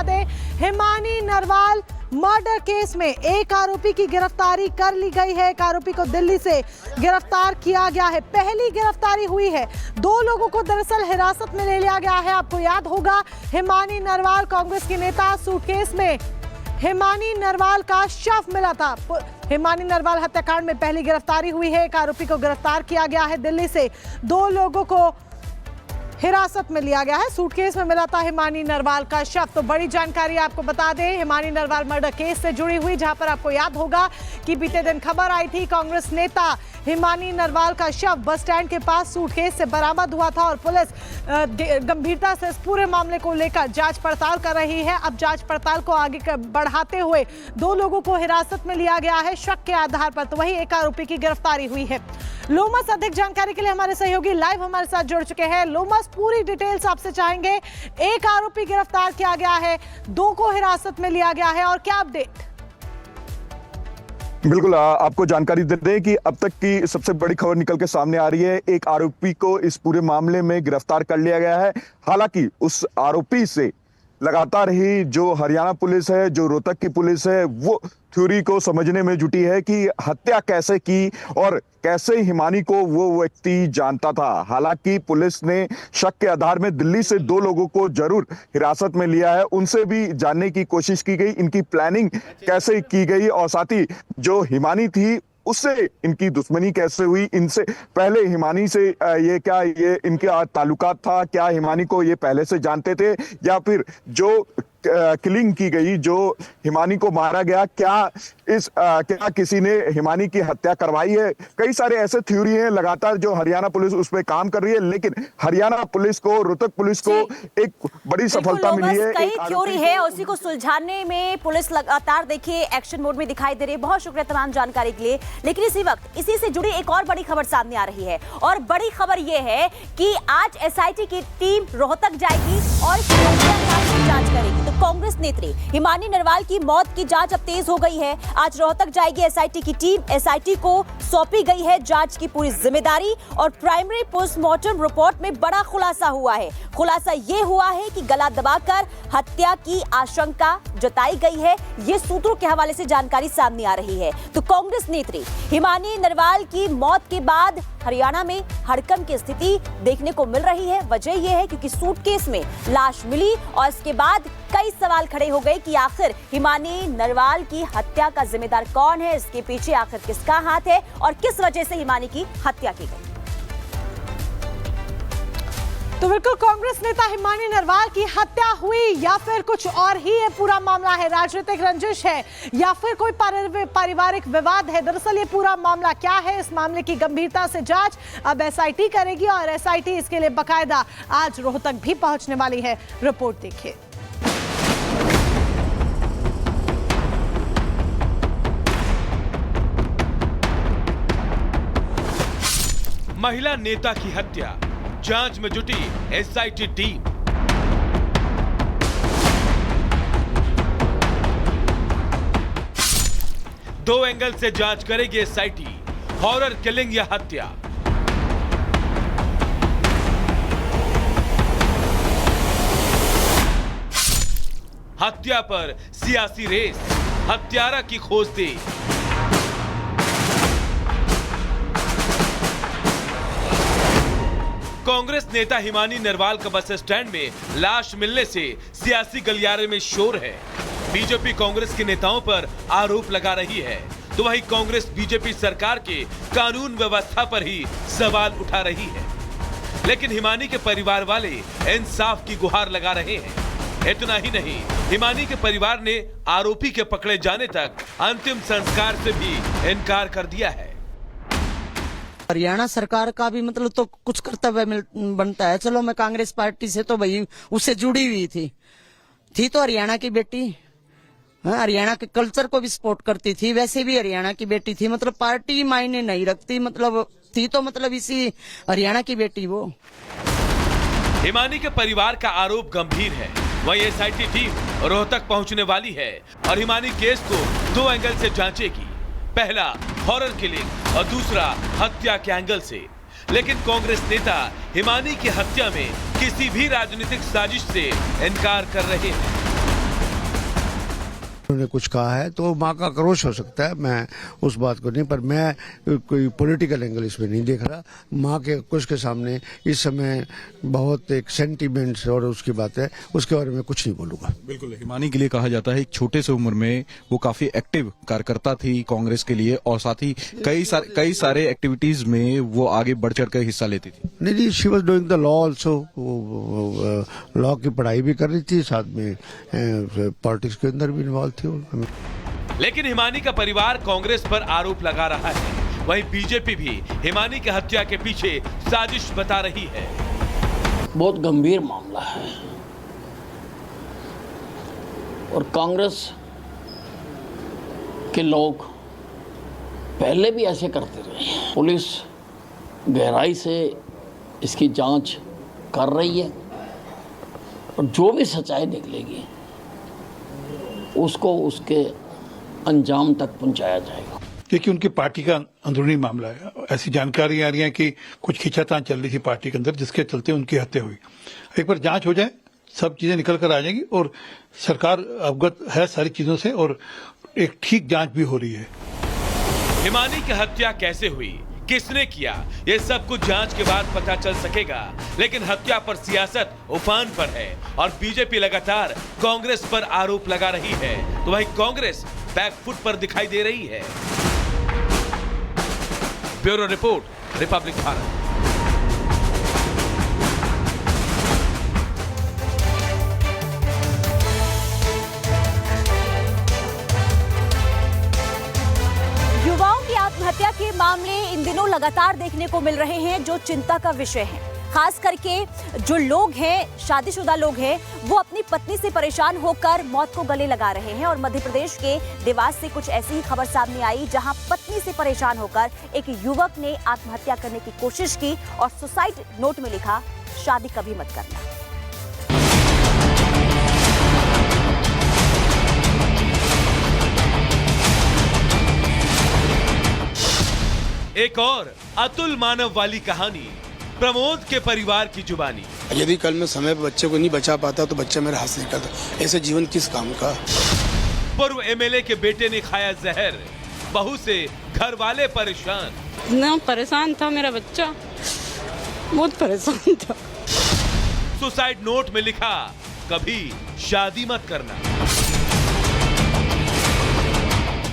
बता दें, Himani Narwal murder case में एक आरोपी की गिरफ्तारी कर ली गई है। एक आरोपी को दिल्ली से गिरफ्तार किया गया है। पहली गिरफ्तारी हुई है। 2 लोगों को दरअसल हिरासत में ले लिया गया है। आपको याद होगा, हिमानी नरवाल कांग्रेस की नेता, सूटकेस में हिमानी नरवाल का शव मिला था। हिमानी नरवाल हत्याकांड में पहली गिरफ्तारी हुई है। एक आरोपी को गिरफ्तार किया गया है दिल्ली से। 2 लोगों को हिरासत में लिया गया है। सूटकेस में मिला था हिमानी नरवाल का शव। तो बड़ी जानकारी आपको बता दें, हिमानी नरवाल मर्डर केस से जुड़ी हुई, जहां पर आपको याद होगा कि बीते दिन खबर आई थी, कांग्रेस नेता हिमानी नरवाल का शव बस स्टैंड के पास सूटकेस से बरामद हुआ था और पुलिस गंभीरता से इस पूरे मामले को लेकर जांच पड़ताल कर रही है। अब जांच पड़ताल को आगे बढ़ाते हुए 2 लोगों को हिरासत में लिया गया है शक के आधार पर। तो वही एक आरोपी की गिरफ्तारी हुई है। लोमस अधिक जानकारी के लिए हमारे सहयोगी लाइव हमारे साथ जुड़ चुके हैं। लोमस, पूरी डिटेल्स आपसे चाहेंगे। एक आरोपी गिरफ्तार किया गया है, 2 को हिरासत में लिया गया है, और क्या अपडेट? बिल्कुल, आपको जानकारी दे दें कि अब तक की सबसे बड़ी खबर निकल के सामने आ रही है। एक आरोपी को इस पूरे मामले में गिरफ्तार कर लिया गया है। हालांकि उस आरोपी से लगातार ही जो हरियाणा पुलिस है, जो रोहतक की पुलिस है, वो थ्योरी को समझने में जुटी है कि हत्या कैसे की और कैसे हिमानी को वो व्यक्ति जानता था। हालांकि पुलिस ने शक के आधार में दिल्ली से 2 लोगों को जरूर हिरासत में लिया है। उनसे भी जानने की कोशिश की गई, इनकी प्लानिंग कैसे की गई और साथ ही जो हिमानी थी उससे इनकी दुश्मनी कैसे हुई। इनसे पहले हिमानी से ये इनका ताल्लुकात था, क्या हिमानी को ये पहले से जानते थे, या फिर जो किलिंग की गई, जो हिमानी को मारा गया, क्या किसी ने हिमानी की हत्या करवाई है। कई सारे ऐसे थ्योरी हैं लगातार जो हरियाणा पुलिस उस पे काम कर रही है, लेकिन हरियाणा पुलिस को, रोहतक पुलिस को एक बड़ी सफलता मिली है। कई थ्योरी है, उसी को सुलझाने में पुलिस लगातार देखिए एक्शन मोड में दिखाई दे रही है। बहुत शुक्रिया तमाम जानकारी के लिए। लेकिन इसी वक्त इसी से जुड़ी एक और बड़ी खबर सामने आ रही है, और बड़ी खबर यह है कि आज एसआईटी की टीम रोहतक जाएगी और जांच करेगी। कांग्रेस नेत्री हिमानी नरवाल की मौत की जांच अब तेज हो गई है। आज रोहतक जाएगी एसआईटी की टीम। एसआईटी को सौंपी गई है जांच की पूरी जिम्मेदारी, और प्राइमरी पोस्टमार्टम रिपोर्ट में बड़ा खुलासा हुआ है। खुलासा यह हुआ है कि गला दबाकर हत्या की आशंका जताई गई है। यह सूत्रों के हवाले से जानकारी सामने आ रही है। तो कांग्रेस नेत्री हिमानी नरवाल की मौत के बाद हरियाणा में हड़कंप की स्थिति देखने को मिल रही है। वजह यह है क्योंकि सूटकेस में लाश मिली और इसके बाद कई सवाल खड़े हो गए कि आखिर हिमानी नरवाल की हत्या का जिम्मेदार कौन है, इसके पीछे आखिर किसका हाथ है और किस वजह से हिमानी की हत्या की गई। तो बिल्कुल, कांग्रेस नेता हिमानी नरवाल की हत्या हुई या फिर कुछ और ही ये पूरा मामला है, राजनीतिक रंजिश है या फिर कोई पारिवारिक विवाद है? दरअसल ये पूरा मामला क्या है, इस मामले की गंभीरता से जांच अब एसआईटी करेगी, और एसआईटी इसके लिए बकायदा आज रोहतक भी पहुंचने वाली है। रिपोर्ट देखिए। महिला नेता की हत्या, जांच में जुटी एसआईटी टीम। दो एंगल से जांच करेगी एसआईटी, हॉरर किलिंग या हत्या। हत्या पर सियासी रेस, हत्यारा की खोज थी। कांग्रेस नेता हिमानी नरवाल का बस स्टैंड में लाश मिलने से सियासी गलियारे में शोर है। बीजेपी कांग्रेस के नेताओं पर आरोप लगा रही है, तो वहीं कांग्रेस बीजेपी सरकार के कानून व्यवस्था पर ही सवाल उठा रही है। लेकिन हिमानी के परिवार वाले इंसाफ की गुहार लगा रहे हैं। इतना ही नहीं, हिमानी के परिवार ने आरोपी के पकड़े जाने तक अंतिम संस्कार से भी इनकार कर दिया है। हरियाणा सरकार का भी मतलब तो कुछ कर्तव्य बनता है। चलो, मैं कांग्रेस पार्टी से तो भाई उससे जुड़ी हुई थी तो हरियाणा की बेटी, हरियाणा के कल्चर को भी सपोर्ट करती थी। वैसे भी हरियाणा की बेटी थी, मतलब पार्टी मायने नहीं रखती, मतलब थी तो मतलब इसी हरियाणा की बेटी वो। हिमानी के परिवार का आरोप गंभीर है। वही एसआईटी टीम रोहतक पहुंचने वाली है और हिमानी केस को 2 एंगल से जांचेगी। पहला हॉरर किलिंग और दूसरा हत्या के एंगल से। लेकिन कांग्रेस नेता हिमानी की हत्या में किसी भी राजनीतिक साजिश से इनकार कर रहे हैं। उन्होंने कुछ कहा है तो माँ का आक्रोश हो सकता है, मैं उस बात को नहीं, पर मैं कोई पॉलिटिकल एंगल इसमें नहीं देख रहा। माँ के आक्रोश के सामने इस समय बहुत एक सेंटीमेंट्स और उसकी बात है, उसके बारे में कुछ नहीं बोलूंगा। बिल्कुल, हिमानी के लिए कहा जाता है एक छोटे से उम्र में वो काफी एक्टिव कार्यकर्ता थी कांग्रेस के लिए और साथ ही कई सारे एक्टिविटीज में वो आगे बढ़ चढ़ कर हिस्सा लेती थी। नहीं, she was doing the law also, law की पढ़ाई भी कर रही थी, साथ में पॉलिटिक्स के अंदर भी इन्वॉल्व थी। लेकिन हिमानी का परिवार कांग्रेस पर आरोप लगा रहा है, वहीं बीजेपी भी हिमानी की हत्या के पीछे साजिश बता रही है। बहुत गंभीर मामला है और कांग्रेस के लोग पहले भी ऐसे करते रहे। पुलिस गहराई से इसकी जांच कर रही है और जो भी सच्चाई निकलेगी उसको उसके अंजाम तक पहुंचाया जाएगा। क्योंकि उनकी पार्टी का अंदरूनी मामला है, ऐसी जानकारी आ रही है कि कुछ खींचातान चल रही थी पार्टी के अंदर जिसके चलते उनकी हत्या हुई। एक बार जांच हो जाए, सब चीजें निकल कर आ जाएंगी और सरकार अवगत है सारी चीजों से और एक ठीक जांच भी हो रही है। हिमानी की हत्या कैसे हुई, किसने किया, ये सब कुछ जांच के बाद पता चल सकेगा। लेकिन हत्या पर सियासत उफान पर है और बीजेपी लगातार कांग्रेस पर आरोप लगा रही है, तो वहीं कांग्रेस बैकफुट पर दिखाई दे रही है। Bureau report, Republic Bharat. युवाओं की आत्महत्या के मामले इन दिनों लगातार देखने को मिल रहे हैं, जो चिंता का विषय है। खास करके जो लोग हैं, शादीशुदा लोग हैं, वो अपनी पत्नी से परेशान होकर मौत को गले लगा रहे हैं। और मध्य प्रदेश के देवास से कुछ ऐसी ही खबर सामने आई, जहां पत्नी से परेशान होकर एक युवक ने आत्महत्या करने की कोशिश की और सुसाइड नोट में लिखा, शादी कभी मत करना। एक और अतुल मानव वाली कहानी, प्रमोद के परिवार की जुबानी। यदि कल मैं समय पर बच्चे को नहीं बचा पाता तो बच्चा मेरे हाथ से निकलता। ऐसे जीवन किस काम का। पूर्व एमएलए के बेटे ने खाया जहर, बहू से घर वाले परेशान। इतना परेशान था मेरा बच्चा, बहुत परेशान था। सुसाइड नोट में लिखा, कभी शादी मत करना।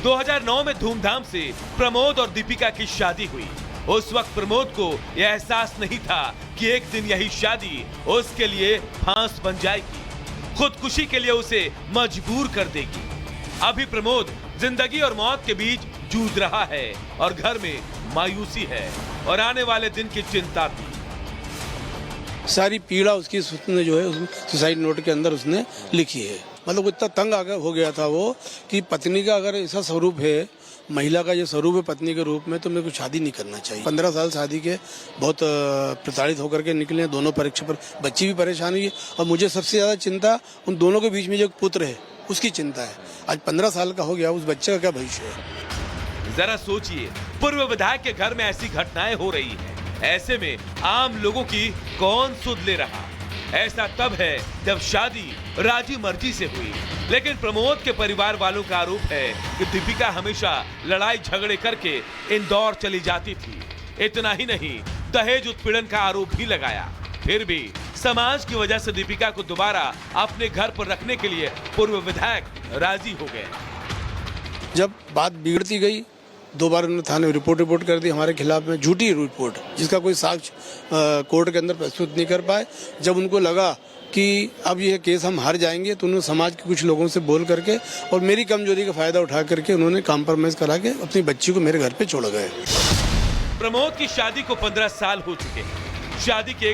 2009 में धूमधाम से प्रमोद और दीपिका की शादी हुई। उस वक्त प्रमोद को यह एहसास नहीं था कि एक दिन यही शादी उसके लिए फांस बन जाएगी, खुदकुशी के लिए उसे मजबूर कर देगी। अभी प्रमोद जिंदगी और मौत के बीच जूझ रहा है और घर में मायूसी है और आने वाले दिन की चिंता भी। सारी पीड़ा उसकी उसने जो है उस सुसाइड नोट के अंदर उसने लिखी है। मतलब इतना तंग हो गया था वो कि पत्नी का अगर ऐसा स्वरूप है, महिला का ये स्वरूप है पत्नी के रूप में, तो मेरे को शादी नहीं करना चाहिए। 15 साल शादी के बहुत प्रताड़ित होकर के निकले, दोनों परीक्षा पर बच्ची भी परेशान हुई और मुझे सबसे ज्यादा चिंता उन दोनों के बीच में जो पुत्र है उसकी चिंता है। आज 15 साल का हो गया, उस बच्चे का क्या भविष्य है। जरा सोचिए, पूर्व विधायक के घर में ऐसी घटनाएं हो रही है, ऐसे में आम लोगों की कौन सुध ले रहा। ऐसा तब है जब शादी राजी मर्जी से हुई। लेकिन प्रमोद के परिवार वालों का आरोप है कि दीपिका हमेशा लड़ाई झगड़े करके इंदौर चली जाती थी। इतना ही नहीं, दहेज उत्पीड़न का आरोप भी लगाया। फिर भी समाज की वजह से दीपिका को दोबारा अपने घर पर रखने के लिए पूर्व विधायक राजी हो गए। जब बात बिगड़ती गई, 2 बार उन्होंने थाने रिपोर्ट कर दी हमारे खिलाफ में, झूठी रिपोर्ट जिसका कोई साक्ष्य कोर्ट के अंदर प्रस्तुत नहीं कर पाए। जब उनको लगा कि अब यह केस हम हार जाएंगे तो उन्होंने समाज के कुछ लोगों से बोल करके और मेरी कमजोरी का फायदा उठा करके उन्होंने कॉम्प्रोमाइज करा के अपनी बच्ची को मेरे घर पे छोड़ गए। प्रमोद की शादी को 15 साल हो चुके हैं। शादी के